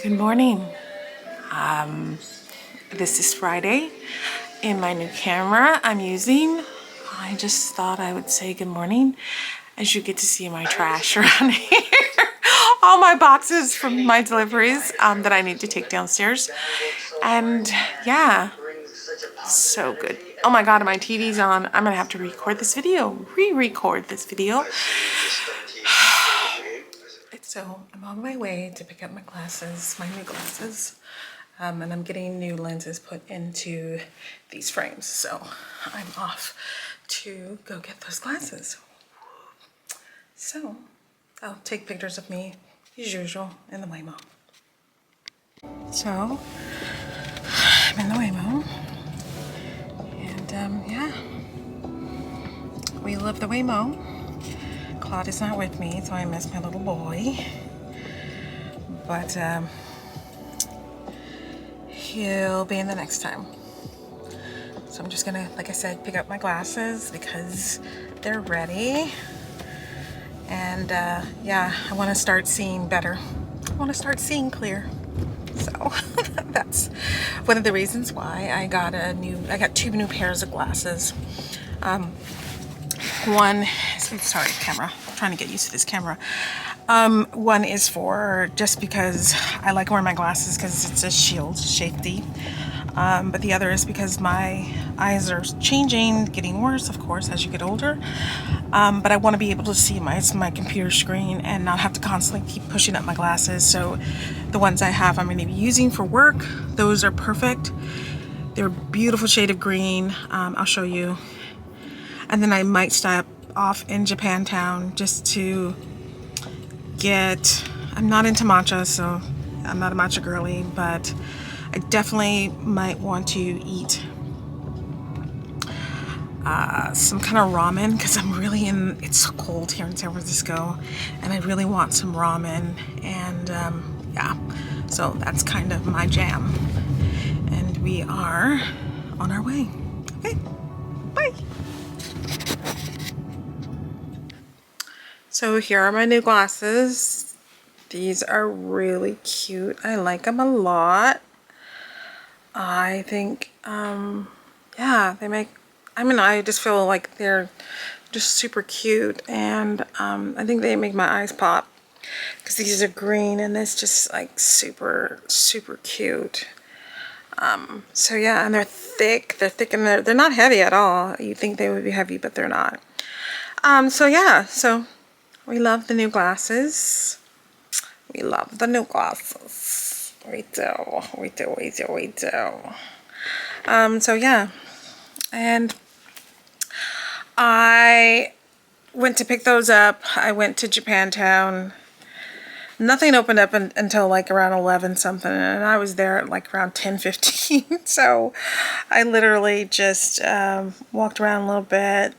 Good morning. This is Friday. In my new camera I'm using, I just thought I would say good morning as you get to see my trash around here. All my boxes from my deliveries that I need to take downstairs. And yeah, so good. Oh my God, my TV's on. I'm gonna have to record this video, re-record this video. So I'm on my way to pick up my glasses, my new glasses, and I'm getting new lenses put into these frames. So I'm off to go get those glasses. So I'll take pictures of me as usual in the Waymo. So I'm in the Waymo, and yeah, we love the Waymo. Claude is not with me, so I miss my little boy. But he'll be in the next time. So I'm just gonna, like I said, pick up my glasses because they're ready. And yeah, I want to start seeing better. I want to start seeing clear. So that's one of the reasons why I got two new pairs of glasses. One, sorry, camera. I'm trying to get used to this camera. One is for just because I like wearing my glasses because it's a shield, safety. But the other is because my eyes are changing, getting worse, of course, as you get older. But I want to be able to see my computer screen and not have to constantly keep pushing up my glasses. So the ones I have, I'm going to be using for work. Those are perfect. They're a beautiful shade of green. I'll show you. And then I might stop off in Japantown just to get, I'm not into matcha, so I'm not a matcha girly, but I definitely might want to eat some kind of ramen because I'm really it's so cold here in San Francisco and I really want some ramen. And yeah, so that's kind of my jam. And we are on our way. Okay, bye. So here are my new glasses. These are really cute. I like them a lot. I think, yeah, I just feel like they're just super cute. And I think they make my eyes pop because these are green and it's just like super, super cute. So yeah, and they're thick. They're thick and they're not heavy at all. You think they would be heavy, but they're not. So yeah, so we love the new glasses. We love the new glasses. We do. So yeah, and I went to pick those up. I went to Japantown. Nothing opened up until like around 11 something, and I was there at like around 10:15. So I literally just walked around a little bit.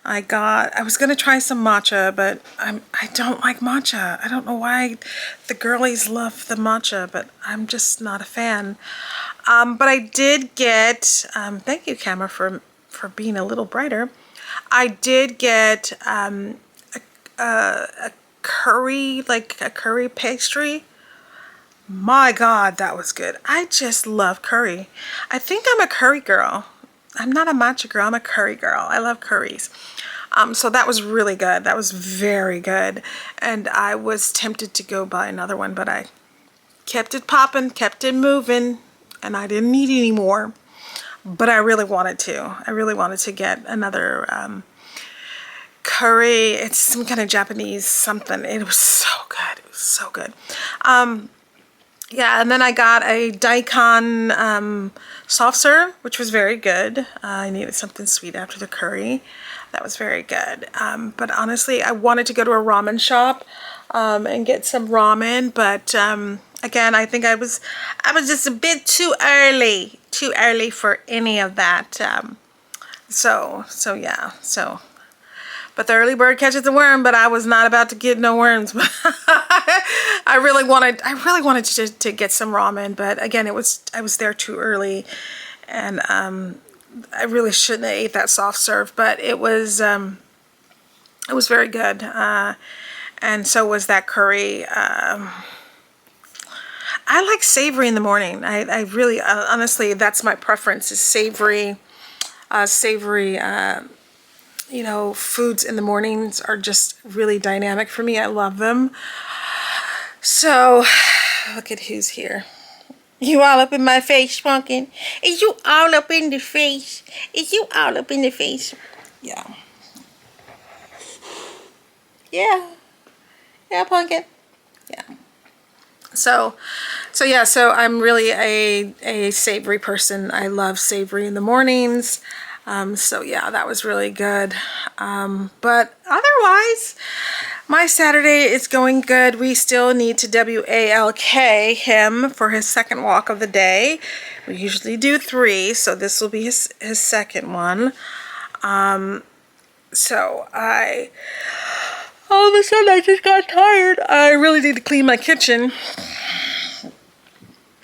I was gonna try some matcha, but I don't like matcha. I don't know why the girlies love the matcha, but I'm just not a fan. But I did get, thank you, camera, for being a little brighter. I did get a curry, like a curry pastry. My God, that was good. I just love curry. I think I'm a curry girl. I'm not a matcha girl, I'm a curry girl. I love curries. So that was really good. That was very good. And I was tempted to go buy another one, but I kept it popping, kept it moving, and I didn't need any more. But I really wanted to. I really wanted to get another curry. It's some kind of Japanese something. It was so good. It was so good. Yeah, and then I got a daikon soft serve, which was very good. I needed something sweet after the curry. That was very good. But honestly, I wanted to go to a ramen shop and get some ramen, but again, I think I was just a bit too early for any of that. So yeah, so. But the early bird catches the worm, but I was not about to get no worms. I really wanted to get some ramen, but again, I was there too early, and I really shouldn't have ate that soft serve, but it was very good, and so was that curry. I like savory in the morning. I really, honestly, that's my preference is savory. Savory, you know, foods in the mornings are just really dynamic for me. I love them. So, look at who's here. You all up in my face, Pumpkin? Is you all up in the face? Is you all up in the face? Yeah. Yeah. Yeah, Pumpkin. Yeah. So yeah, so I'm really a savory person. I love savory in the mornings. So yeah, that was really good. But otherwise, my Saturday is going good. We still need to WALK him for his second walk of the day. We usually do 3, so this will be his second one. So all of a sudden I just got tired. I really need to clean my kitchen.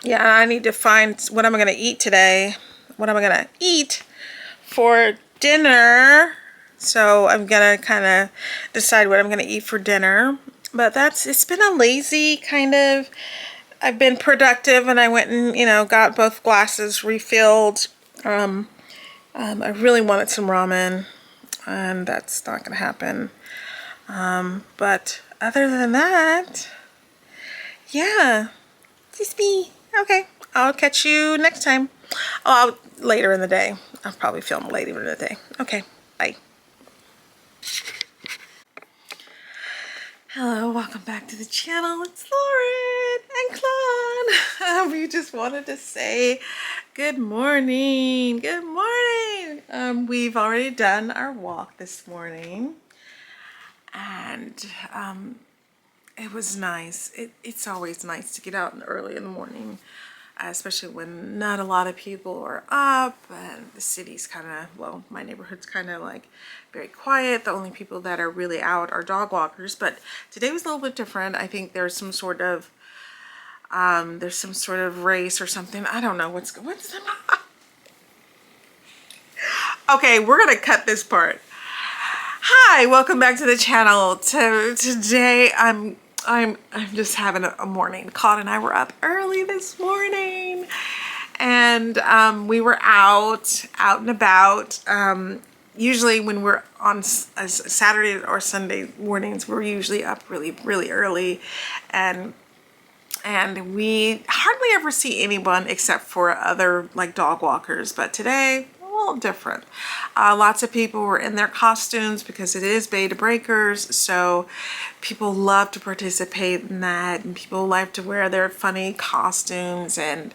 Yeah, I need to find what I'm going to eat today. What am I going to eat for dinner? So I'm going to kind of decide what I'm going to eat for dinner. But it's been a lazy kind of, I've been productive and I went and, you know, got both glasses refilled. I really wanted some ramen and that's not going to happen. But other than that, yeah, just be okay. I'll catch you next time. Oh, later in the day. I'll probably film later in the day. Okay, bye. Hello, welcome back to the channel. It's Lauren and Claude. We just wanted to say good morning. Good morning. We've already done our walk this morning, and it was nice. It's always nice to get out early in the morning, especially when not a lot of people are up and the city's kind of, well, my neighborhood's kind of like very quiet. The only people that are really out are dog walkers, but today was a little bit different. I think there's some sort of race or something. I don't know what's okay, we're gonna cut this part. Hi, welcome back to the channel. Today I'm just having a morning. Claude and I were up early this morning, and we were out and about. Usually when we're on Saturday or Sunday mornings, we're usually up really early, and we hardly ever see anyone except for other like dog walkers. But today, a little different. Lots of people were in their costumes because it is Bay to Breakers, so people love to participate in that, and people like to wear their funny costumes and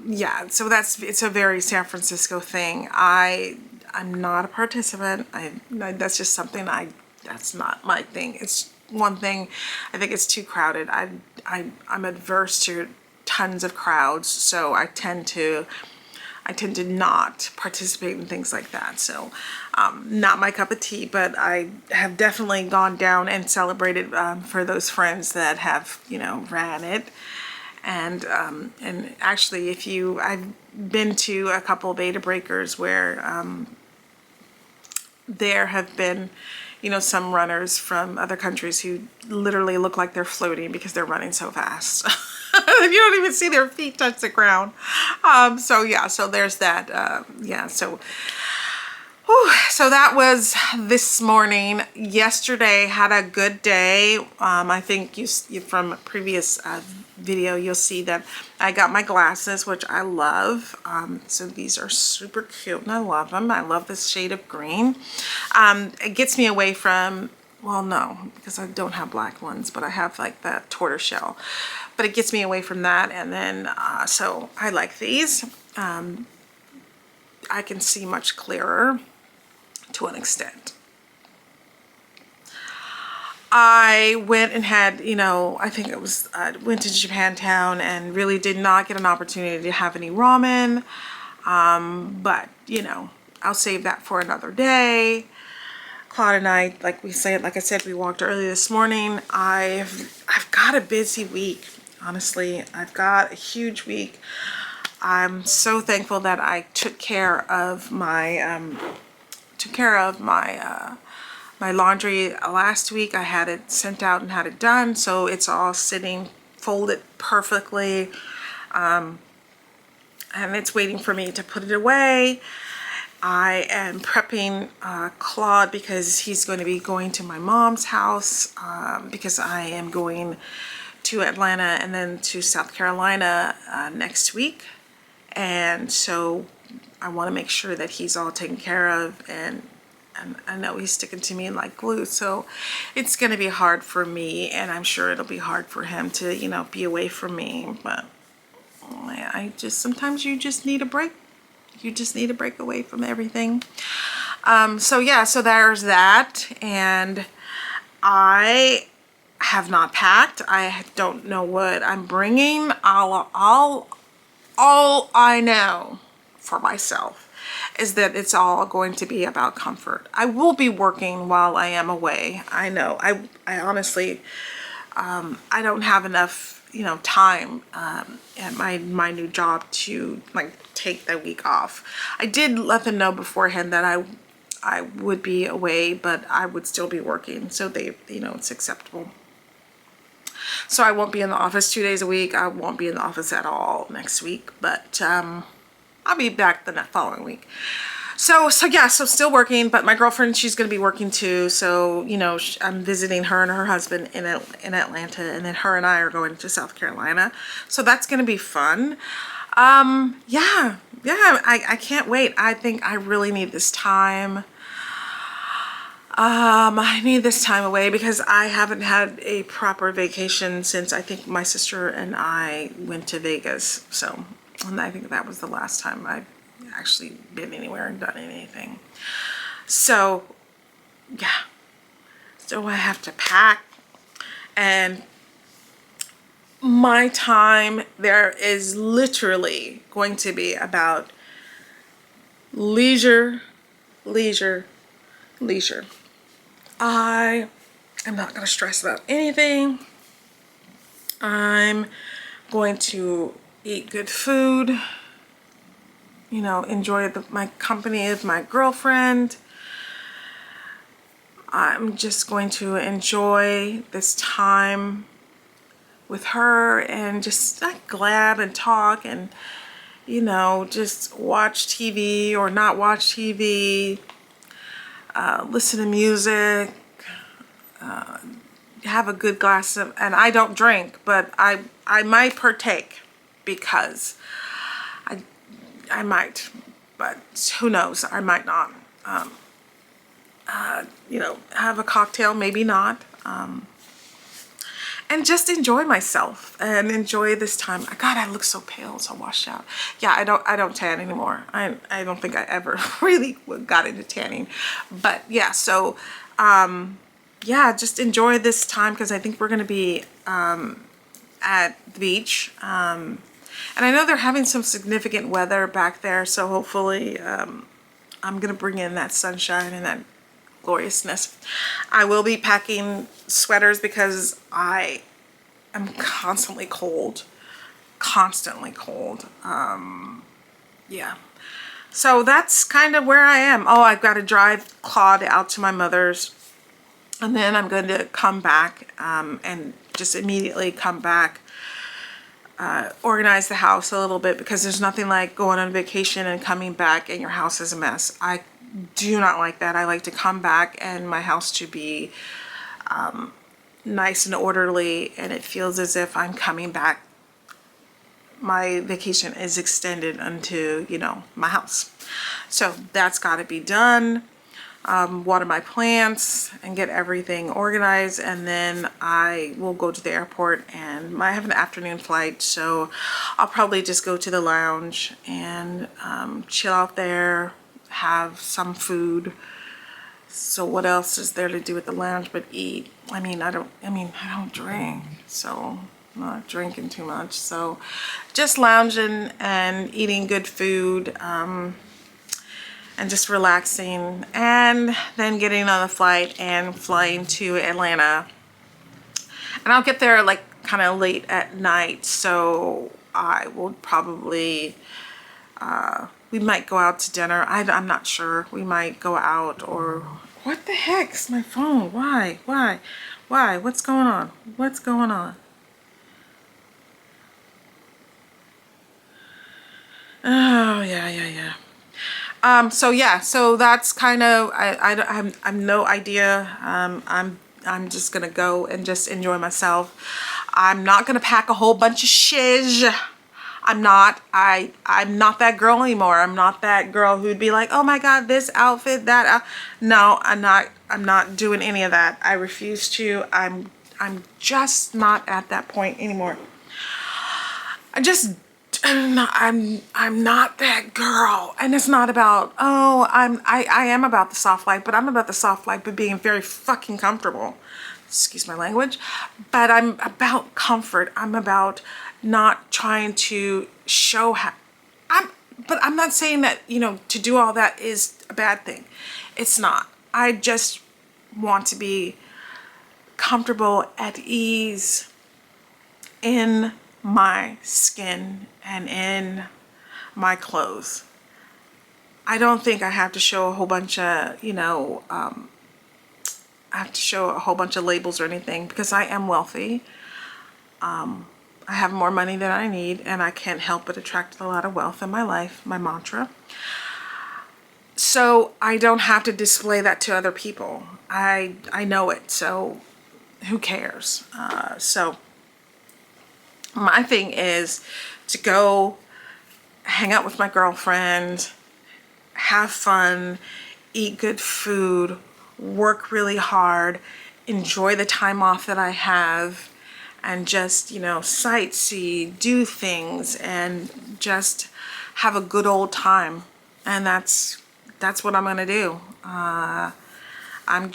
yeah, so it's a very San Francisco thing. I'm not a participant. That's just something that's not my thing. It's one thing. I think it's too crowded. I'm adverse to tons of crowds, so I tend to not participate in things like that. So not my cup of tea, but I have definitely gone down and celebrated for those friends that have, you know, ran it. And actually, I've been to a couple of beta breakers where there have been, you know, some runners from other countries who literally look like they're floating because they're running so fast. You don't even see their feet touch the ground. So yeah, so there's that. Yeah, so so that was this morning. Yesterday had a good day. I think you from a previous video, you'll see that I got my glasses, which I love. So these are super cute and I love them. I love this shade of green. It gets me away from, well, no, because I don't have black ones, but I have like that tortoiseshell. But it gets me away from that. And then, so I like these. I can see much clearer to an extent. I went and had, you know, I think it was, went to Japantown and really did not get an opportunity to have any ramen. But, you know, I'll save that for another day. Claude and I, like I said, we walked early this morning. I've got a busy week. Honestly, I've got a huge week. I'm so thankful that I took care of my my laundry last week. I had it sent out and had it done, so it's all sitting folded perfectly. And it's waiting for me to put it away. I am prepping Claude because he's going to be going to my mom's house because I am going to Atlanta and then to South Carolina next week. And so I want to make sure that he's all taken care of, and I know he's sticking to me like glue, so it's going to be hard for me, and I'm sure it'll be hard for him to, you know, be away from me. But I just, sometimes you just need a break. You just need a break away from everything. So yeah, so there's that. And I have not packed. I don't know what I'm bringing. All I know for myself is that it's all going to be about comfort. I will be working while I am away. I know. I honestly, I don't have enough, you know, time at my new job to like take the week off. I did let them know beforehand that I would be away, but I would still be working, so they, you know, it's acceptable. So I won't be in the office 2 days a week. I won't be in the office at all next week, but I'll be back the following week. So yeah, so still working, but my girlfriend, she's going to be working too. So, you know, I'm visiting her and her husband in Atlanta, and then her and I are going to South Carolina. So that's going to be fun. Yeah, I can't wait. I think I really need this time. I need this time away because I haven't had a proper vacation since I think my sister and I went to Vegas. So, and I think that was the last time I've actually been anywhere and done anything. So, yeah. So I have to pack, and my time there is literally going to be about leisure. I am not going to stress about anything. I'm going to eat good food, you know, enjoy my company of my girlfriend. I'm just going to enjoy this time with her and just like glab and talk and, you know, just watch TV or not watch TV. Listen to music, have a good glass of, and I don't drink, but I might partake because I might, but who knows, I might not. You know, have a cocktail, maybe not, and just enjoy myself and enjoy this time. God, I look so pale, so washed out. Yeah, I don't tan anymore. I don't think I ever really got into tanning, but yeah. So, yeah, just enjoy this time because I think we're gonna be at the beach, and I know they're having some significant weather back there. So hopefully, I'm gonna bring in that sunshine and that gloriousness. I will be packing sweaters because I am constantly cold. Yeah. So that's kind of where I am. Oh, I've got to drive Claude out to my mother's, and then I'm going to come back and just immediately come back, organize the house a little bit, because there's nothing like going on vacation and coming back and your house is a mess. I do not like that. I like to come back and my house to be nice and orderly, and it feels as if I'm coming back. My vacation is extended into, you know, my house. So that's got to be done. Water my plants and get everything organized, and then I will go to the airport, and I have an afternoon flight, so I'll probably just go to the lounge and chill out there, have some food. So what else is there to do at the lounge but eat? I don't drink, so I'm not drinking too much. So just lounging and eating good food, and just relaxing, and then getting on the flight and flying to Atlanta. And I'll get there like kind of late at night, so I will probably, we might go out to dinner. I'm not sure. We might go out, or what the heck's my phone? Why? What's going on? Oh, yeah, yeah, yeah. So yeah, so that's kind of, I'm no idea. I'm just gonna go and just enjoy myself. I'm not gonna pack a whole bunch of shiz. I'm not that girl anymore. I'm not that girl who'd be like, oh my God, this outfit, that no, I'm not doing any of that. I refuse to. I'm just not at that point anymore. I just I'm not that girl. And it's not about, oh, I am about the soft life, but I'm about the soft life but being very fucking comfortable. Excuse my language. But I'm about comfort. I'm about not trying to show how but I'm not saying that, you know, to do all that is a bad thing. It's not. I just want to be comfortable, at ease in my skin and in my clothes. I don't think I have to show a whole bunch of, you know, I have to show a whole bunch of labels or anything because I am wealthy. I have more money than I need and I can't help but attract a lot of wealth in my life, my mantra. So I don't have to display that to other people. I know it, so who cares? So my thing is to go hang out with my girlfriend, have fun, eat good food, work really hard, enjoy the time off that I have, and just, you know, sightsee, do things, and just have a good old time. And that's what I'm gonna do. I'm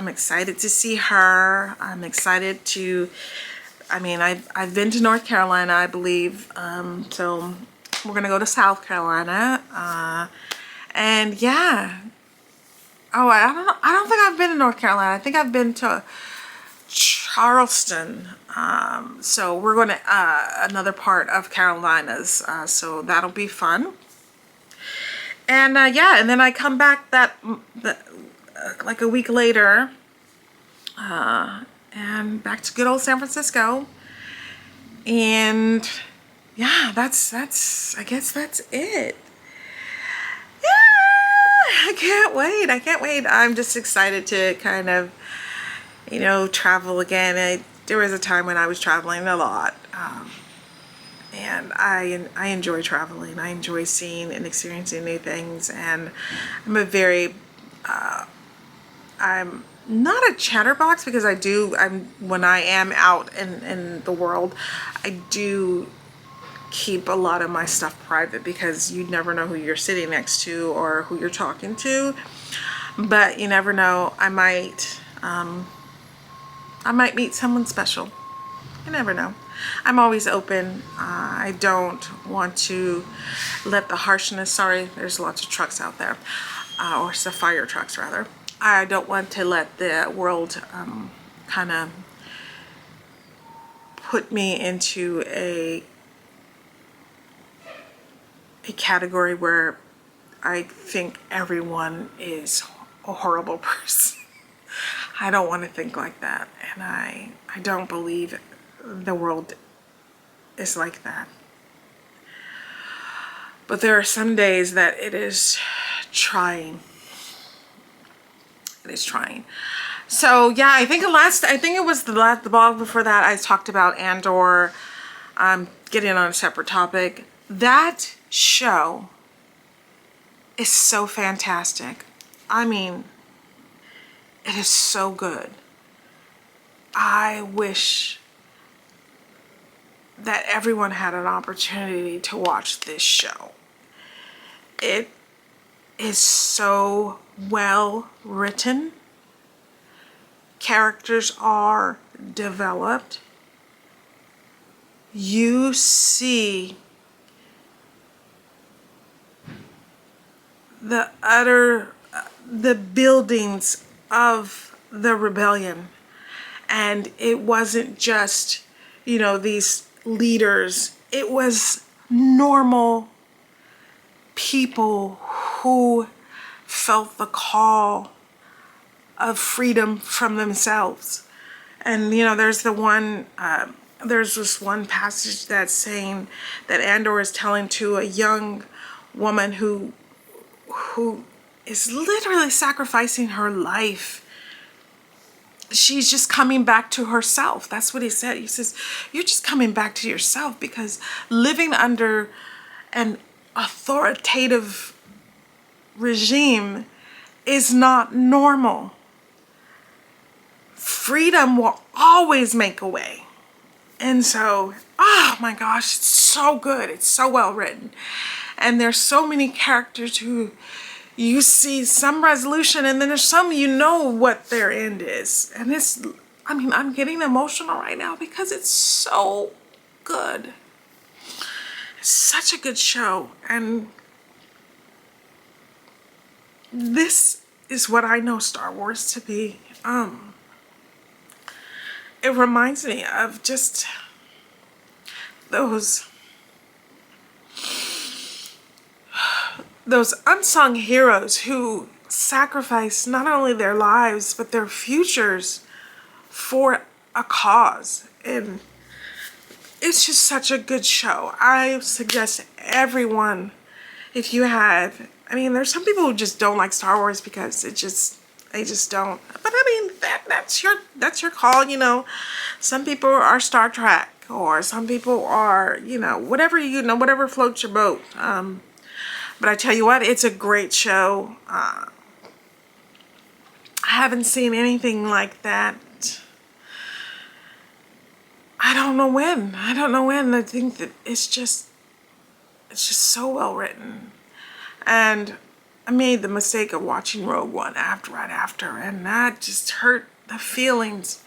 excited to see her. I'm excited to, I mean, I've been to North Carolina, I believe. So we're gonna go to South Carolina. And yeah. Oh, I don't think I've been to North Carolina. I think I've been to Charleston. So we're going to another part of Carolinas. So that'll be fun. And yeah, and then I come back like a week later, and back to good old San Francisco. And yeah, that's I guess that's it. Yeah, I can't wait. I can't wait. I'm just excited to kind of, you know, travel again. There was a time when I was traveling a lot. And I enjoy traveling. I enjoy seeing and experiencing new things. And I'm a very, I'm not a chatterbox because when I am out in the world, I do keep a lot of my stuff private because you never know who you're sitting next to or who you're talking to. But you never know, I might meet someone special. You never know. I'm always open. I don't want to let the harshness, sorry, there's lots of trucks out there, or fire trucks rather. I don't want to let the world kind of put me into a category where I think everyone is a horrible person. I don't want to think like that, and I don't believe the world is like that. But there are some days that it is trying. It is trying. So yeah, I think it was the blog before that I talked about Andor. Getting on a separate topic. That show is so fantastic. I mean, it is so good. I wish that everyone had an opportunity to watch this show. It is so well written. Characters are developed. You see the buildings of the rebellion. And it wasn't just, you know, these leaders. It was normal people who felt the call of freedom from themselves. And, you know, there's this one passage that's saying that Andor is telling to a young woman who is literally sacrificing her life. She's just coming back to herself. That's what he said. He says, you're just coming back to yourself, because living under an authoritative regime is not normal. Freedom will always make a way. And so, oh my gosh, it's so good. It's so well written. And there's so many characters who you see some resolution, and then there's some, you know what their end is. And it's, I mean, I'm getting emotional right now because it's so good. It's such a good show. And this is what I know Star Wars to be. It reminds me of just those unsung heroes who sacrifice not only their lives but their futures for a cause. And it's just such a good show. I suggest everyone, if you have, I mean, there's some people who just don't like Star Wars because they just don't. But I mean, that's your call, you know. Some people are Star Trek, or some people are, you know, whatever floats your boat. But I tell you what, it's a great show. I haven't seen anything like that. I don't know when. I think that it's just so well written. And I made the mistake of watching Rogue One right after, and that just hurt the feelings.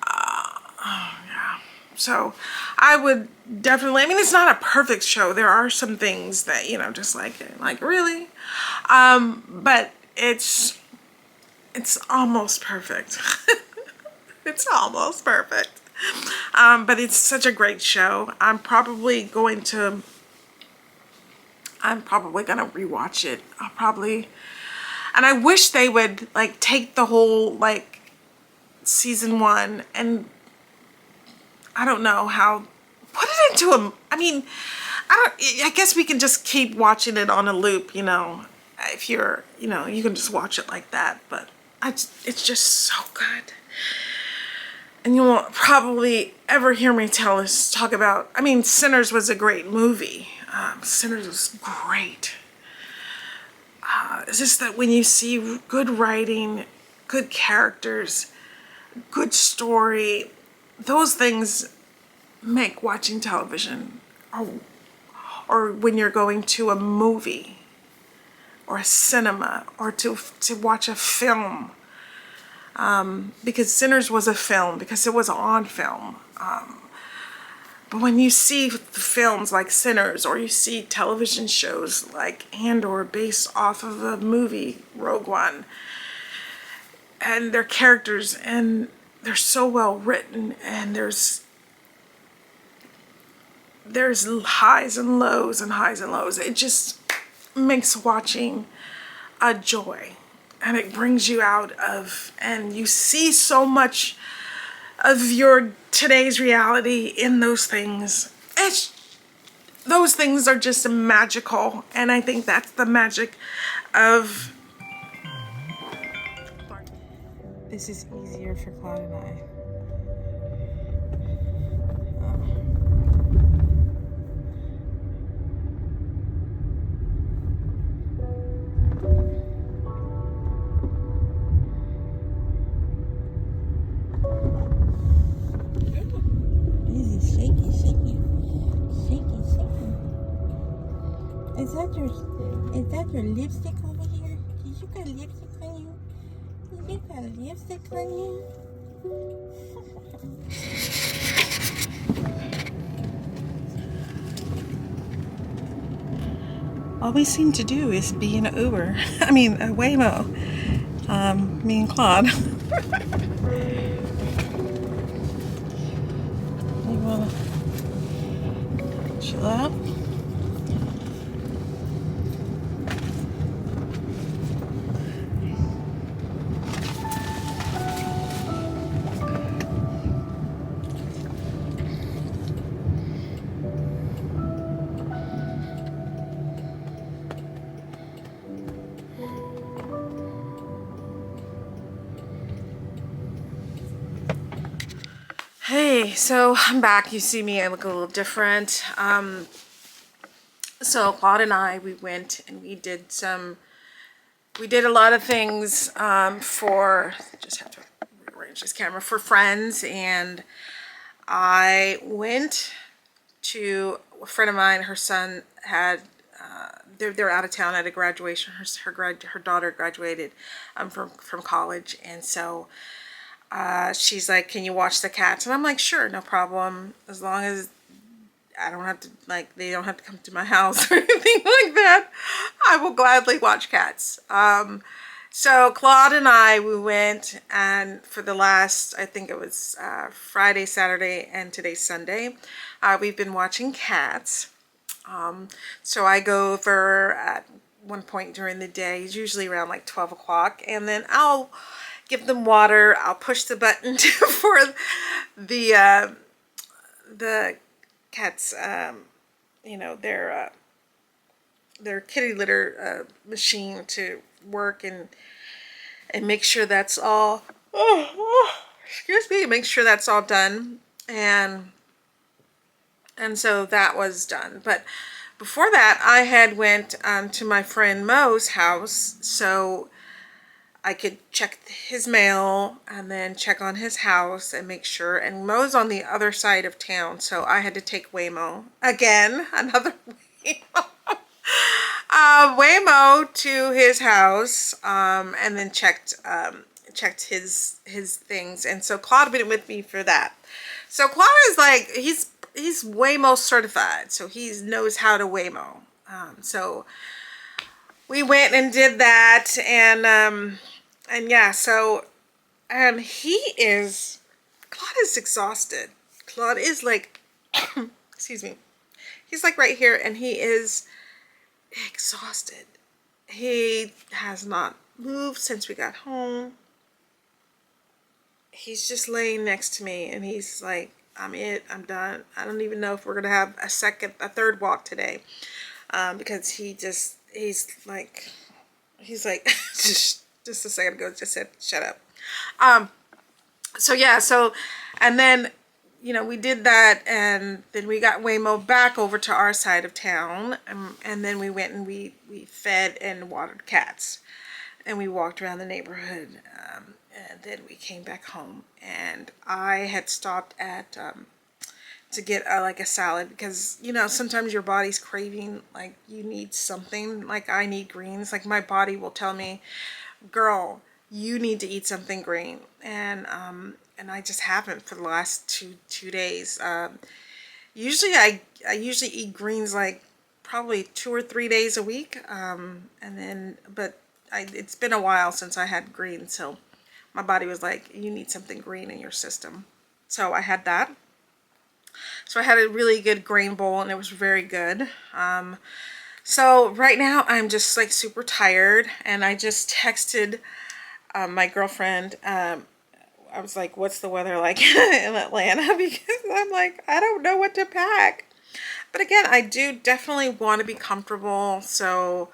Yeah. So I would definitely, I mean, it's not a perfect show. There are some things that, you know, just like really. But it's almost perfect. It's almost perfect. But it's such a great show. I'm probably gonna rewatch it. And I wish they would like take the whole like season 1 and I don't know how, put it into a, I mean, I guess we can just keep watching it on a loop, you know, if you're, you know, you can just watch it like that, but it's just so good. And you won't probably ever hear me talk about, I mean, Sinners was a great movie. Sinners was great. It's just that when you see good writing, good characters, good story, those things make watching television, or when you're going to a movie or a cinema or to watch a film, because Sinners was a film, because it was on film. But when you see films like Sinners, or you see television shows like Andor based off of a movie, Rogue One, and their characters, and they're so well written, and there's highs and lows and highs and lows. It just makes watching a joy, and it brings you out of, and you see so much of your today's reality in those things. Those things are just magical, and I think that's the magic of. This is easier for Claude and I. Is that your lipstick over here? Did you got lipstick on you? Did you got lipstick on you? All we seem to do is be in an Uber. I mean, a Waymo. Me and Claude. You wanna chill out? Hey, so I'm back. You see me, I look a little different. So Claude and I, we went and we did a lot of things just have to rearrange this camera, for friends. And I went to a friend of mine. Her son had, they're out of town at a graduation. Her daughter graduated from college. And so she's like, can you watch the cats? And I'm like, sure, no problem. As long as I don't have to, like, they don't have to come to my house or anything like that, I will gladly watch cats. So Claude and I, we went, and for the last, I think it was Friday, Saturday, and today's Sunday, we've been watching cats. So I go over at one point during the day, it's usually around like 12 o'clock, and then I'll give them water. I'll push the button for the cats, you know, their kitty litter machine to work, and make sure that's all, excuse me, make sure that's all done. And so that was done. But before that, I had went to my friend Mo's house so I could check his mail and then check on his house and make sure. And Mo's on the other side of town, so I had to take Waymo again, another Waymo. Waymo to his house, and then checked his things. And so Claude went with me for that. So Claude is like, he's Waymo certified, so he knows how to Waymo. So we went and did that, and yeah, so Claude is exhausted. Claude is like, excuse me, he's like right here, and he is exhausted. He has not moved since we got home. He's just laying next to me, and he's like, I'm done. I don't even know if we're gonna have a third walk today, because he's like just a second ago just said shut up. So yeah, and then, you know, we did that, and then we got Waymo back over to our side of town, and then we went and we fed and watered cats, and we walked around the neighborhood, and then we came back home. And I had stopped at to get like a salad, because, you know, sometimes your body's craving, like, you need something. Like, I need greens. Like, my body will tell me, girl, you need to eat something green. And I just haven't for the last two days. Usually I usually eat greens like probably 2 or 3 days a week, and then, but it's been a while since I had greens, so my body was like, you need something green in your system. So I had that. So I had a really good grain bowl, and it was very good. So right now I'm just like super tired, and I just texted my girlfriend. I was like, what's the weather like in Atlanta? Because I'm like, I don't know what to pack. But again, I do definitely want to be comfortable. So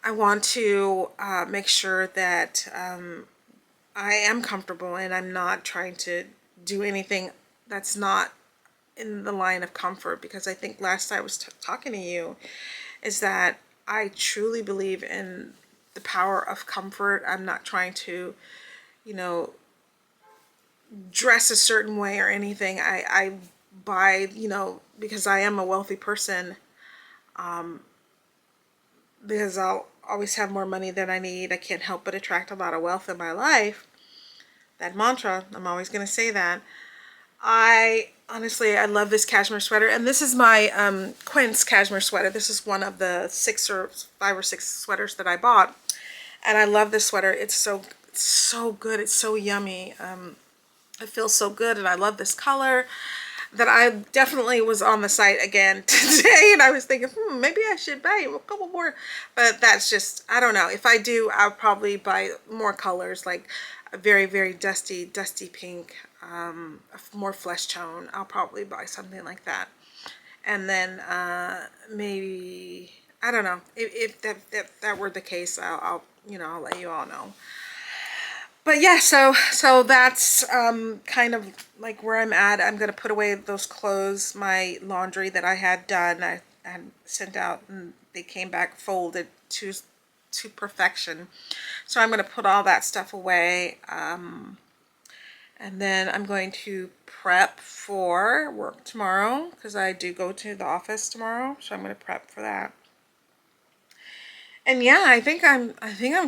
I want to make sure that I am comfortable, and I'm not trying to do anything that's not in the line of comfort. Because I think last I was talking to you is that I truly believe in the power of comfort. I'm not trying to, you know, dress a certain way or anything. I buy, you know, because I am a wealthy person, because I'll always have more money than I need. I can't help but attract a lot of wealth in my life. That mantra, I'm always going to say that. I love this cashmere sweater, and this is my Quince cashmere sweater. This is one of the 5 or 6 sweaters that I bought, and I love this sweater. It's so good. It's so yummy. It feels so good, and I love this color. That I definitely was on the site again today, and I was thinking, maybe I should buy a couple more, but that's just, I don't know. If I do, I'll probably buy more colors, like a very, very dusty pink, more flesh tone. I'll probably buy something like that. And then maybe, I don't know, if that were the case, I'll you know, I'll let you all know. But yeah, so that's kind of like where I'm at. I'm gonna put away those clothes, my laundry that I had done. I had sent out, and they came back folded to perfection. So I'm gonna put all that stuff away, and then I'm going to prep for work tomorrow because I do go to the office tomorrow. So I'm gonna prep for that. And yeah, I think I'm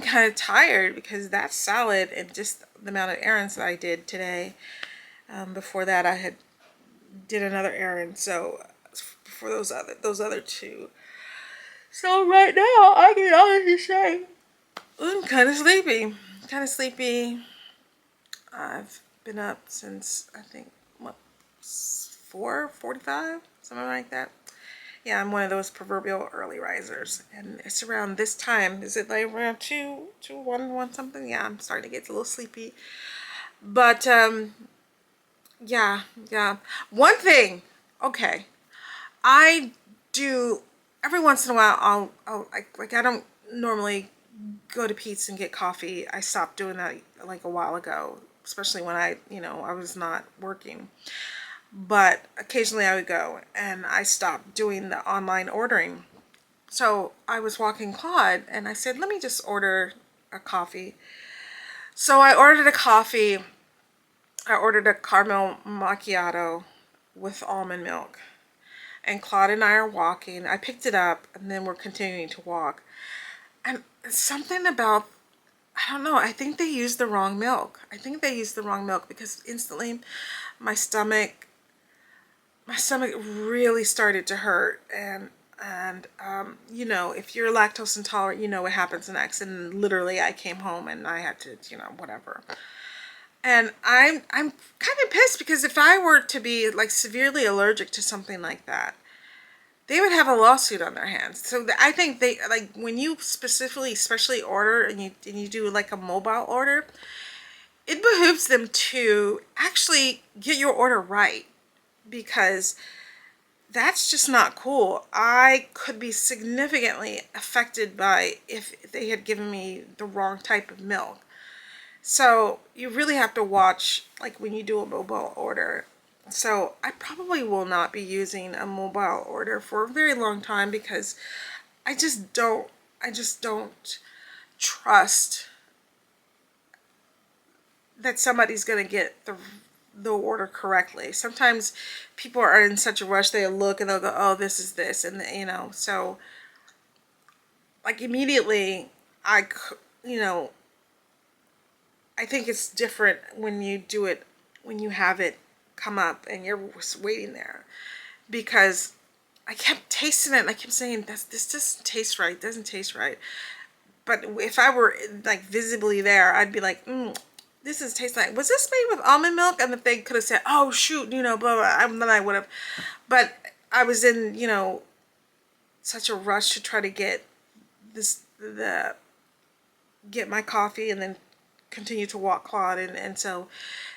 kind of tired because that's salad and just the amount of errands that I did today. Before that, I had did another errand, so for those other two. So right now, I can honestly say I'm kind of sleepy. Kind of sleepy. I've been up since I think what 4:45, something like that. Yeah, I'm one of those proverbial early risers, and it's around this time. Is it like around 1 something? Yeah, I'm starting to get a little sleepy. But yeah, yeah. One thing, okay, I do every once in a while. I'll like I don't normally go to Pete's and get coffee. I stopped doing that like a while ago, especially when I was not working. But occasionally I would go, and I stopped doing the online ordering. So I was walking Claude, and I said, let me just order a coffee. So I ordered a coffee. I ordered a caramel macchiato with almond milk. And Claude and I are walking. I picked it up, and then we're continuing to walk. And something about, I don't know, I think they used the wrong milk. I think they used the wrong milk because instantly my stomach really started to hurt. And if you're lactose intolerant, you know what happens next. And literally I came home and I had to, whatever. And I'm kind of pissed because if I were to be like severely allergic to something like that, they would have a lawsuit on their hands. So I think they like when you especially order and you do like a mobile order, it behooves them to actually get your order right because that's just not cool. I could be significantly affected by if they had given me the wrong type of milk. So you really have to watch like when you do a mobile order. So I probably will not be using a mobile order for a very long time because I just don't trust that somebody's going to get the order correctly. Sometimes people are in such a rush, they look and they'll go, oh, this is this, and so like immediately I you know I think it's different when you do it, when you have it come up and you're waiting there, because I kept tasting it and I kept saying this doesn't taste right, doesn't taste right. But if I were like visibly there, I'd be like, this is tastes like, was this made with almond milk? And if they could have said, oh shoot, blah, blah, then I would have. But I was in, such a rush to try to get get my coffee and then continue to walk Claude, and so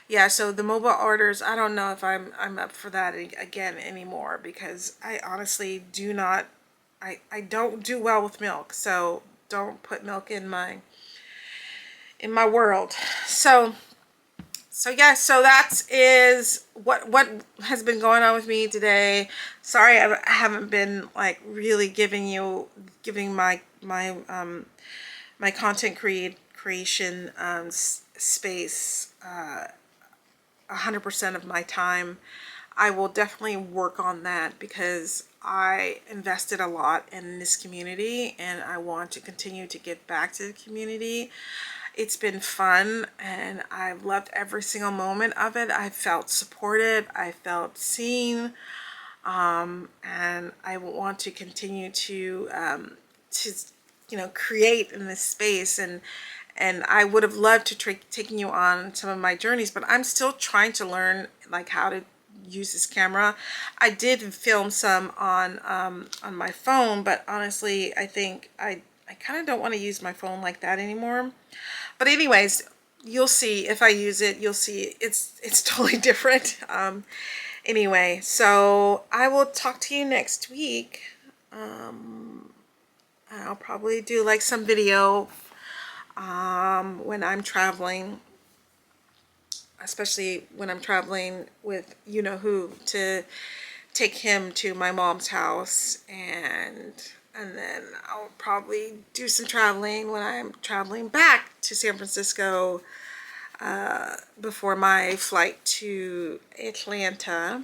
yeah, so the mobile orders, I don't know if I'm up for that again anymore, because I honestly do not, I don't do well with milk, so don't put milk in my world. So yeah, so that is what has been going on with me today. Sorry, I haven't been like really giving my content creation space 100% of my time. I will definitely work on that because I invested a lot in this community and I want to continue to give back to the community. It's been fun and I've loved every single moment of it. I felt supported, I felt seen, and I want to continue to create in this space, and I would have loved to taking you on some of my journeys, but I'm still trying to learn like how to use this camera. I did film some on my phone, but honestly I think I kind of don't want to use my phone like that anymore. But anyways, you'll see if I use it, you'll see it's totally different. Anyway, so I will talk to you next week. I'll probably do like some video when I'm traveling especially when I'm traveling with you-know-who, to take him to my mom's house, and then I'll probably do some traveling when I'm traveling back to San Francisco before my flight to Atlanta.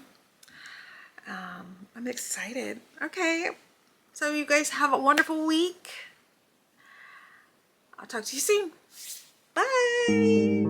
I'm excited. Okay, so you guys have a wonderful week. I'll talk to you soon. Bye.